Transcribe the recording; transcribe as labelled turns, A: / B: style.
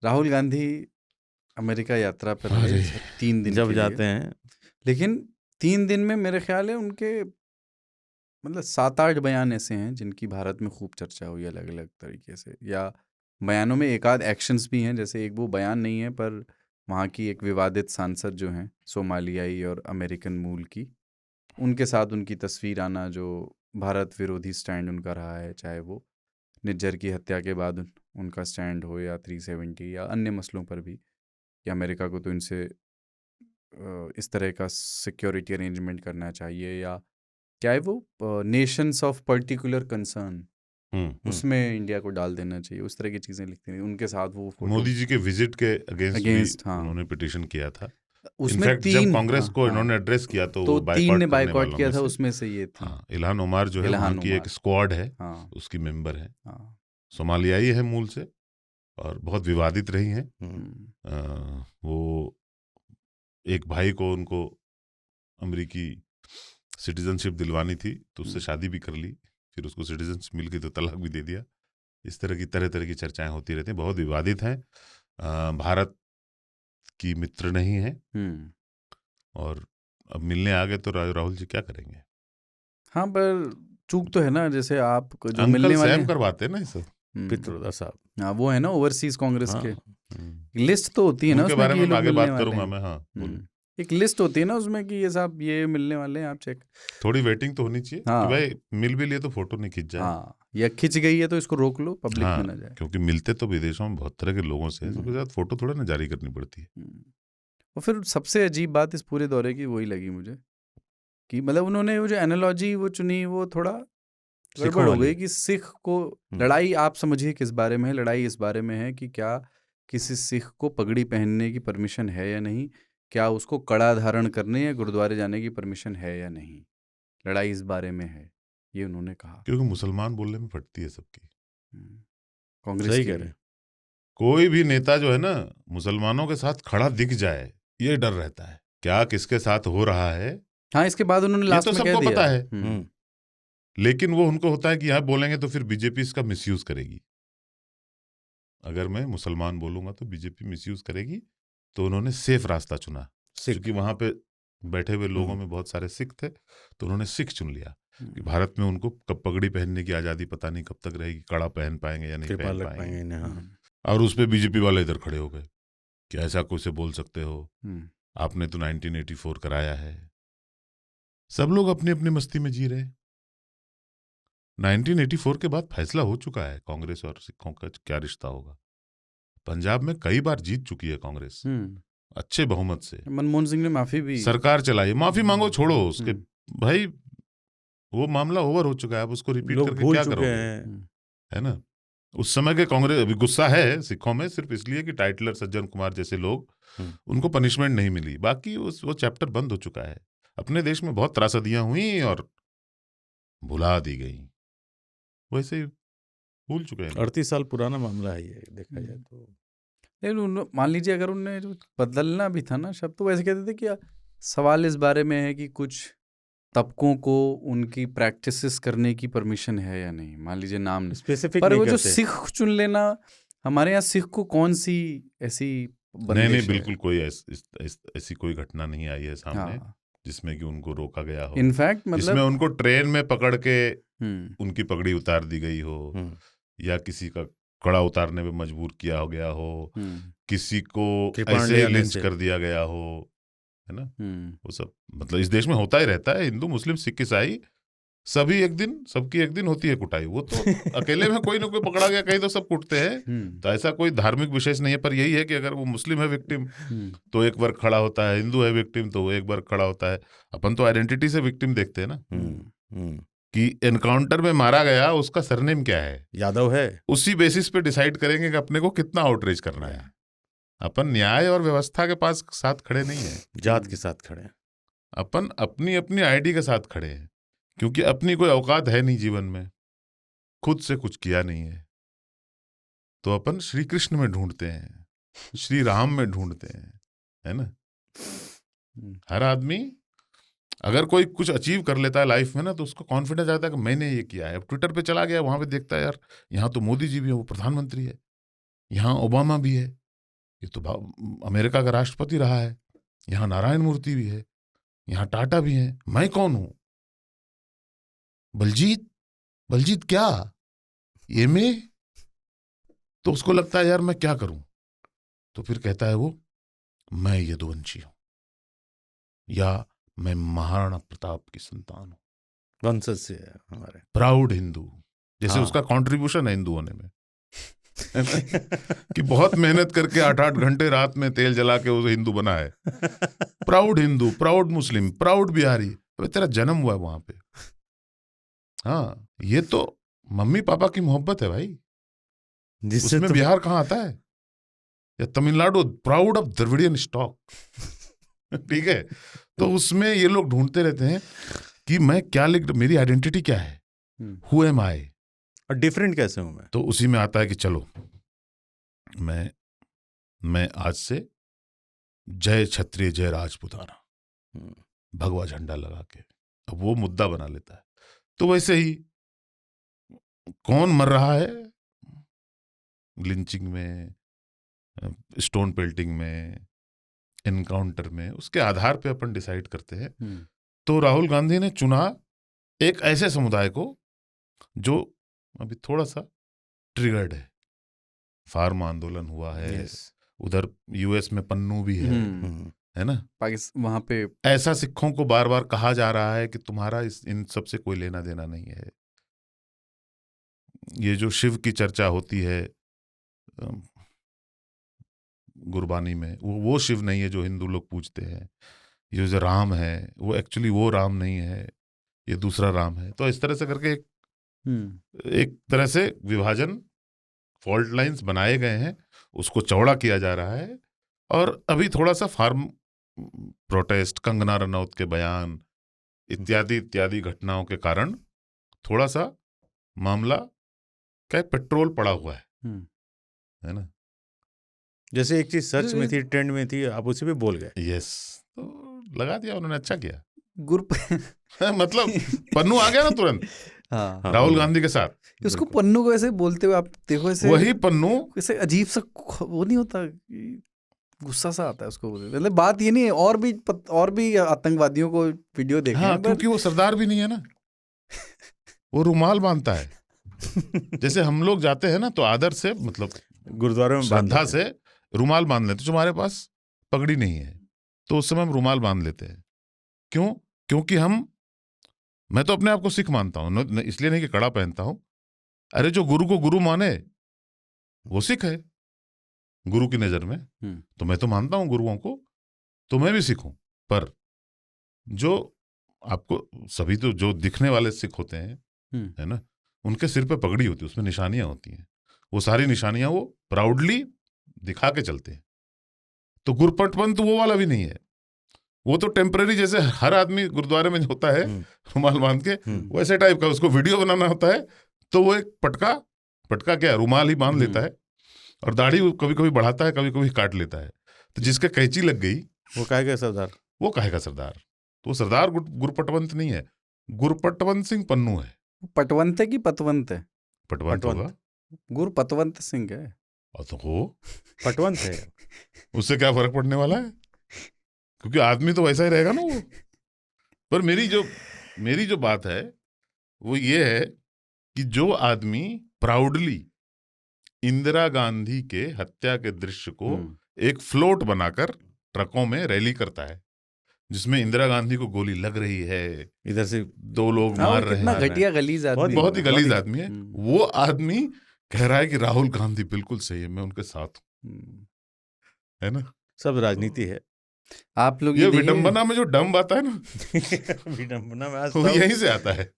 A: Rahul Gandhi America यात्रा पर
B: अरे,
A: रहे 3 दिन
B: जब
A: के
B: जाते
A: लिए,
B: हैं
A: लेकिन 3 दिन में मेरे ख्याल है उनके मतलब 7-8 बयान ऐसे हैं जिनकी भारत में खूब चर्चा हुई अलग अलग तरीके से, या बयानों में एक आध एक्शंस भी हैं। जैसे एक वो बयान नहीं है, पर वहाँ की एक विवादित सांसद जो हैं सोमालियाई और अमेरिकन मूल की, उनके साथ उनकी तस्वीर आना, जो भारत विरोधी स्टैंड उनका रहा है, चाहे वो निज्जर की हत्या के बाद उनका स्टैंड हो, या 370 या अन्य मसलों पर भी, कि अमेरिका को तो इनसे इस तरह का सिक्योरिटी अरेंजमेंट करना चाहिए, या क्या है वो नेशंस ऑफ पर्टिकुलर कंसर्न, उसमें इंडिया को डाल देना चाहिए, उस तरह की चीज़ें लिखती थी उनके साथ वो फोटो
B: मोदी जी के विजिट के अगेंस्ट भी
A: अगेंस्ट। हाँ,
B: उन्होंने पिटीशन किया था।
A: उसमें
B: इनफैक्ट जब
A: 3,
B: कांग्रेस
A: हाँ
B: को
A: हाँ,
B: इन्होंने एड्रेस किया तो
A: तो
B: वो
A: 3 ने
B: बायकॉट करने
A: बायकॉट
B: वालों
A: किया
B: में
A: था,
B: से,
A: उसमें से ये थी
B: हाँ, इल्हान ओमार जो है वहाँ
A: इल्हान
B: की एक
A: उमर।
B: स्क्वाड है,
A: हाँ
B: उसकी मेंबर है,
A: हाँ।
B: सोमालियाई है मूल से, और बहुत विवादित रही हैं। वो एक भाई को उनको अमेरिकी सिटीजनशिप दिलवानी थी तो उससे शादी भी कर ली, फिर उसको सिटीजनशिप मिल गई तो तलाक भी दे दिया। इस तरह की तरह की चर्चाएं होती रहती हैं, बहुत विवादित हैं। भारत की मित्र नहीं है, और अब मिलने आ गए तो राहुल जी क्या करेंगे?
A: हाँ, पर चूक तो है ना, जैसे आप जो
B: अंकल
A: मिलने वाले
B: सैम करवाते हैं ना ये सब।
A: पित्रोदा साहब, हाँ वो है ना ओवरसीज कांग्रेस के,
B: हाँ,
A: लिस्ट तो होती है ना
B: उनके
A: उसमें
B: बारे
A: कि
B: में
A: ये
B: मैं
A: लोग
B: आगे
A: मिलने
B: बात
A: वाले
B: करूंगा
A: हैं।
B: मैं। हाँ, बोलो।
A: एक लिस्ट होती है ना उसमें कि ये साहब ये मिलने वाले हैं, आप चेक।
B: थोड़ी वेटिंग तो होनी चाहिए कि
A: हाँ
B: भाई मिल भी लिए तो फोटो नहीं खिंच जाए।
A: हाँ, या खिंच गई है तो इसको रोक लो, पब्लिक
B: हाँ,
A: में ना जाए।
B: क्योंकि मिलते तो विदेशों में बहुत तरह के लोगों से हैं, सबके
A: हम्म,
B: साथ फोटो थोड़ा ना जारी करनी पड़ती है।
A: और फिर सबसे अजीब बात इस पूरे दौरे की वही लगी मुझे, कि मतलब उन्होंने वो जो एनालॉजी वो चुनी, वो थोड़ा
B: सिखों
A: गड़बड़ हो
B: वाली।
A: गई। कि सिख को लड़ाई, आप समझिए किस बारे में है लड़ाई? इस बारे में है कि क्या किसी सिख को पगड़ी पहनने की परमिशन है या नहीं, क्या उसको कड़ा धारण करने या गुरुद्वारे जाने की परमिशन है या नहीं, लड़ाई इस बारे में है, ये उन्होंने कहा।
B: क्योंकि मुसलमान बोलने में फटती है सबकी।
A: कांग्रेस
B: सही
A: की
B: कह
A: भी।
B: रहे हैं। कोई भी नेता जो है ना मुसलमानों के साथ खड़ा दिख जाए, ये डर रहता है क्या किसके साथ हो रहा है।
A: हाँ, इसके बाद उन्होंने
B: ये
A: लास्ट
B: तो
A: में कह
B: सबको
A: दिया।
B: पता है, लेकिन वो उनको होता है कि यहाँ बोलेंगे तो फिर बीजेपी इसका मिसयूज करेगी। अगर मैं मुसलमान बोलूंगा तो बीजेपी मिसयूज करेगी, तो उन्होंने सेफ रास्ता चुना। क्योंकि वहां पे बैठे हुए लोगों में बहुत सारे सिख थे, तो उन्होंने सिख चुन लिया कि भारत में उनको कब पगड़ी पहनने की आज़ादी पता नहीं कब तक रहेगी, कड़ा पहन पाएंगे या नहीं पहन पाएंगे। और उस पर बीजेपी वाले इधर खड़े हो गए कि ऐसा कुछ से बोल सकते हो, आपने तो 1984 कराया है। सब लोग अपनी अपनी मस्ती में जी रहे। 1984 के बाद फैसला हो चुका है कांग्रेस और सिखों का क्या रिश्ता होगा। पंजाब में कई बार जीत चुकी है कांग्रेस, अच्छे बहुमत से।
A: मनमोहन सिंह ने माफी भी
B: सरकार चलाई, माफी मांगो, छोड़ो उसके भाई, वो मामला ओवर हो चुका है, अब उसको रिपीट
A: लोग
B: करके
A: भूल
B: क्या
A: चुके
B: करोगे?
A: हैं।
B: है ना? उस समय के कांग्रेस अभी गुस्सा है सिखों में सिर्फ इसलिए कि टाइटलर सज्जन कुमार जैसे लोग, उनको पनिशमेंट नहीं मिली, बाकी वो चैप्टर बंद हो चुका है। अपने देश में बहुत त्रासदियां हुई और भुला दी गई, वैसे ही भूल चुके हैं लोग।
C: 38 साल पुराना मामला है ये, देखा जाए तो।
A: लेकिन मान लीजिए अगर उनने जो बदलना भी था ना शब्द, तो वैसे कहते थे कि सवाल इस बारे में है कि कुछ तबकों को उनकी प्रैक्टिसेस करने की परमिशन है या नहीं, मान लीजिए नाम नहीं
C: स्पेसिफिक
A: पर
C: नहीं
A: वो जो
C: करते।
A: सिख चुन लेना, हमारे यहाँ सिख को कौन सी ऐसी
B: नहीं
A: बंदिश है?
B: बिल्कुल कोई ऐसी कोई घटना नहीं आई है सामने।
A: हाँ,
B: जिसमें कि उनको रोका गया हो,
A: इनफैक्ट
B: जिसमें
A: मतलब
B: उनको ट्रेन में पकड़ के उनकी पगड़ी उतार दी गई हो, या किसी का कड़ा उतारने में मजबूर किया हो गया हो, किसी को ऐसे ही लिंच कर दिया गया हो, है ना? वो सब मतलब इस देश में होता ही रहता है। हिंदू मुस्लिम सिख ईसाई सभी एक दिन, सबकी एक दिन होती है कुटाई। वो तो अकेले में कोई ना कोई पकड़ा गया कहीं तो सब कुटते हैं, तो ऐसा कोई धार्मिक विशेष नहीं है। पर यही है कि अगर वो मुस्लिम है विक्टिम तो एक वर्ग खड़ा होता है, हिंदू है विक्टिम तो वो एक वर्ग खड़ा होता है। अपन तो आइडेंटिटी से विक्टिम देखते हैं ना, कि एनकाउंटर में मारा गया उसका सरनेम क्या है,
C: यादव है,
B: उसी बेसिस पे डिसाइड करेंगे कि अपने को कितना आउटरीच करना है। अपन न्याय और व्यवस्था के पास साथ खड़े नहीं है,
C: जात के साथ खड़े हैं।
B: अपन अपनी अपनी आईडी के साथ खड़े हैं, क्योंकि अपनी कोई औकात है नहीं जीवन में, खुद से कुछ किया नहीं है, तो अपन श्री कृष्ण में ढूंढते हैं, श्री राम में ढूंढते हैं, है ना? हर आदमी अगर कोई कुछ अचीव कर लेता है लाइफ में ना, तो उसको कॉन्फिडेंस आता है कि मैंने ये किया है। अब ट्विटर पे चला गया, वहां पे देखता है यार यहाँ तो मोदी जी भी है, वो प्रधानमंत्री है, यहाँ ओबामा भी है, ये तो अमेरिका का राष्ट्रपति रहा है, यहाँ नारायण मूर्ति भी है, यहाँ टाटा भी है, मैं कौन हूं? बलजीत क्या ये में? तो उसको लगता है यार मैं क्या करूं, तो फिर कहता है वो, मैं यदुवंशी हूं, या मैं महाराणा प्रताप की संतान हूं,
C: वंशज से है हमारे,
B: प्राउड हिंदू। जैसे उसका कंट्रीब्यूशन है हिंदू होने में कि बहुत मेहनत करके 8-8 घंटे रात में तेल जला के वो हिंदू बना है। प्राउड हिंदू, प्राउड मुस्लिम, प्राउड बिहारी। तो तेरा जन्म हुआ है वहां पे। हाँ, ये तो मम्मी पापा की मोहब्बत है भाई, उसमें तो बिहार कहाँ आता है, या Tamil Nadu, proud of Dravidian stock. ठीक है, तो उसमें ये लोग ढूंढते रहते हैं कि मैं क्या मेरी आइडेंटिटी क्या है, हु एम आई,
C: और डिफरेंट कैसे हूं मैं।
B: तो उसी में आता है कि चलो मैं आज से जय क्षत्रिय जय राजपुताना, भगवा झंडा लगा के अब वो मुद्दा बना लेता है। तो वैसे ही कौन मर रहा है लिंचिंग में, स्टोन पेल्टिंग में, एनकाउंटर में, उसके आधार पे अपन डिसाइड करते हैं। तो राहुल गांधी ने चुना एक ऐसे समुदाय को जो अभी थोड़ा सा ट्रिगर्ड है। फार्म आंदोलन हुआ है, उधर यूएस में पन्नू भी है ना,
A: पाकिस्तान, वहां पे
B: ऐसा सिखों को बार बार कहा जा रहा है कि तुम्हारा इन सब से कोई लेना देना नहीं है। ये जो शिव की चर्चा होती है गुरबानी में, वो शिव नहीं है जो हिंदू लोग पूजते हैं। ये जो राम है वो एक्चुअली वो राम नहीं है, ये दूसरा राम है। तो इस तरह से करके एक तरह से विभाजन, फॉल्ट लाइंस बनाए गए हैं, उसको चौड़ा किया जा रहा है। और अभी थोड़ा सा फार्म प्रोटेस्ट, कंगना रनौत के बयान इत्यादि इत्यादि घटनाओं के कारण थोड़ा सा मामला क्या पेट्रोल पड़ा हुआ है ना।
C: जैसे एक चीज सर्च में थी, ट्रेंड में थी, आप उसी पे बोल गए।
B: यस, तो लगा दिया उन्होंने, अच्छा किया।
A: मतलब
B: पन्नू आ गया ना तुरंत।
A: हाँ,
B: राहुल गांधी के साथ
A: उसको पन्नू को ऐसे बोलते हुए आप देखो, ऐसे
B: वही पन्नू
A: ऐसे अजीब सा वो नहीं होता, गुस्सा सा आता है उसको। मतलब बात ये नहीं है, और भी आतंकवादियों को वीडियो देखे।
B: हाँ, क्योंकि वो सरदार भी नहीं है ना, वो रुमाल बांधता है। जैसे हम लोग जाते हैं ना तो आदर से, मतलब
C: गुरुद्वारे में
B: श्रद्धा से रुमाल बांध लेते। तुम्हारे पास पगड़ी नहीं है तो उस समय हम रुमाल बांध लेते हैं। क्यों? क्योंकि मैं तो अपने आप को सिख मानता हूं, इसलिए नहीं कि कड़ा पहनता हूं। अरे जो गुरु को गुरु माने वो सिख है गुरु की नजर में। तो मैं तो मानता हूं गुरुओं को, तो मैं भी सिख हूं। पर जो आपको सभी तो जो दिखने वाले सिख होते हैं, है ना, उनके सिर पे पगड़ी होती है, उसमें निशानियां होती हैं। वो सारी निशानियां वो प्राउडली दिखा के चलते हैं। तो गुरपटपंथ वो वाला भी नहीं है, वो तो टेम्पररी, जैसे हर आदमी गुरुद्वारे में होता है रुमाल बांध के, वैसे टाइप का उसको वीडियो बनाना होता है तो वो एक पटका क्या रुमाल ही बांध लेता है, और दाढ़ी कभी कभी बढ़ाता है, कभी कभी काट लेता है। तो जिसके कैंची लग गई
C: वो कहेगा सरदार,
B: वो कहेगा सरदार। तो वो सरदार गुरपटवंत नहीं है, गुरपटवंत सिंह पन्नू है।
A: पटवंत है कि पतवंत है?
B: पटवंत होगा,
A: गुरपतवंत सिंह है।
B: तो हो
C: पटवंत है,
B: उससे क्या फर्क पड़ने वाला है, क्योंकि आदमी तो वैसा ही रहेगा ना वो। पर मेरी जो बात है वो ये है कि जो आदमी प्राउडली इंदिरा गांधी के हत्या के दृश्य को एक फ्लोट बनाकर ट्रकों में रैली करता है, जिसमें इंदिरा गांधी को गोली लग रही है, इधर से 2 लोग मार रहे हैं,
A: घटिया गलीज आदमी,
B: बहुत ही गलीज आदमी है, वो आदमी कह रहा है कि राहुल गांधी बिल्कुल सही है, मैं उनके साथ हूं, है ना।
C: सब राजनीति है।
A: आप लोग
B: ये विडंबना में जो डम्ब आता है ना
C: विडंबना में
B: वो यहीं से आता है।